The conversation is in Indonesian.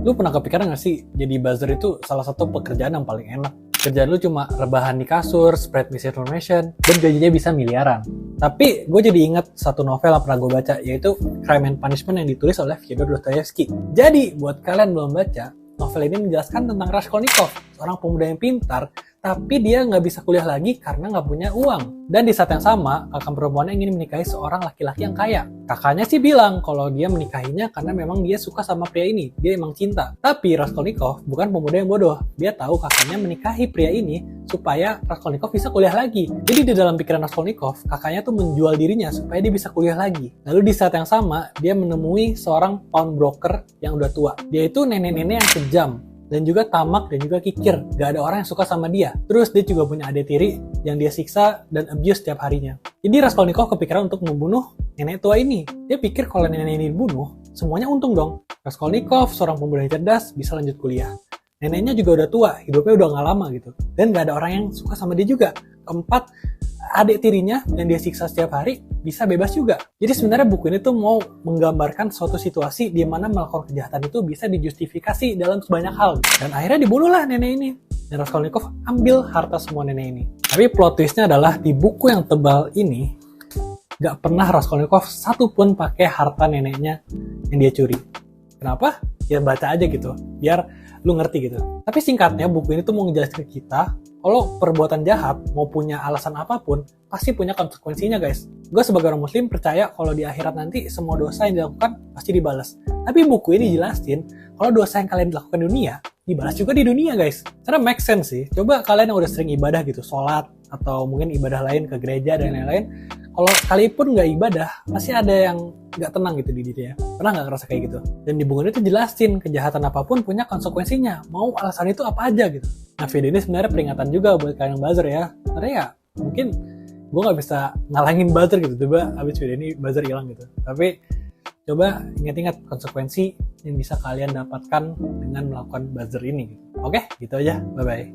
Lu pernah kepikiran gak sih, jadi buzzer itu salah satu pekerjaan yang paling enak? Kerjaan lu cuma rebahan di kasur, spread misinformation, dan gajinya bisa miliaran. Tapi gue jadi ingat satu novel yang pernah gue baca, yaitu Crime and Punishment yang ditulis oleh Fyodor Dostoyevsky. Jadi, buat kalian belum baca, novel ini menjelaskan tentang Raskolnikov, seorang pemuda yang pintar, tapi dia nggak bisa kuliah lagi karena nggak punya uang. Dan di saat yang sama, kakak perempuannya ingin menikahi seorang laki-laki yang kaya. Kakaknya sih bilang kalau dia menikahinya karena memang dia suka sama pria ini, dia emang cinta. Tapi Raskolnikov bukan pemuda yang bodoh. Dia tahu kakaknya menikahi pria ini supaya Raskolnikov bisa kuliah lagi. Jadi di dalam pikiran Raskolnikov, kakaknya tuh menjual dirinya supaya dia bisa kuliah lagi. Lalu di saat yang sama, dia menemui seorang pawnbroker yang udah tua. Dia itu nenek-nenek yang kejam, dan juga tamak dan juga kikir. Gak ada orang yang suka sama dia. Terus dia juga punya adik tiri yang dia siksa dan abuse setiap harinya. Jadi Raskolnikov kepikiran untuk membunuh nenek tua ini. Dia pikir kalau nenek ini dibunuh, semuanya untung dong. Raskolnikov, seorang pemuda yang cerdas, bisa lanjut kuliah. Neneknya juga udah tua, hidupnya udah gak lama gitu. Dan gak ada orang yang suka sama dia juga. Keempat, adik tirinya yang dia siksa setiap hari bisa bebas juga. Jadi sebenarnya buku ini tuh mau menggambarkan suatu situasi di mana melakukan kejahatan itu bisa dijustifikasi dalam banyak hal. Dan akhirnya dibunuhlah nenek ini. Dan Raskolnikov ambil harta semua nenek ini. Tapi plot twistnya adalah di buku yang tebal ini gak pernah Raskolnikov satupun pakai harta neneknya yang dia curi. Kenapa? Ya baca aja gitu, biar lu ngerti gitu. Tapi singkatnya buku ini tuh mau ngejelasin ke kita kalau perbuatan jahat mau punya alasan apapun pasti punya konsekuensinya guys. Gue sebagai orang muslim percaya kalau di akhirat nanti semua dosa yang dilakukan pasti dibalas. Tapi buku ini jelasin kalau dosa yang kalian lakukan di dunia dibalas juga di dunia guys. Karena make sense sih. Coba kalian yang udah sering ibadah gitu, sholat atau mungkin ibadah lain ke gereja dan lain-lain, kalau sekalipun nggak ibadah pasti ada yang nggak tenang gitu di diri ya. Pernah nggak ngerasa kayak gitu? Dan di buku ini tuh jelasin kejahatan apapun punya konsekuensinya, mau alasan itu apa aja gitu. Nah video ini sebenarnya peringatan juga buat kalian yang buzzer ya. Karena ya mungkin gue nggak bisa ngalangin buzzer gitu, coba abis video ini buzzer hilang gitu. Tapi coba ingat-ingat konsekuensi yang bisa kalian dapatkan dengan melakukan buzzer ini gitu. Oke, gitu aja, bye bye.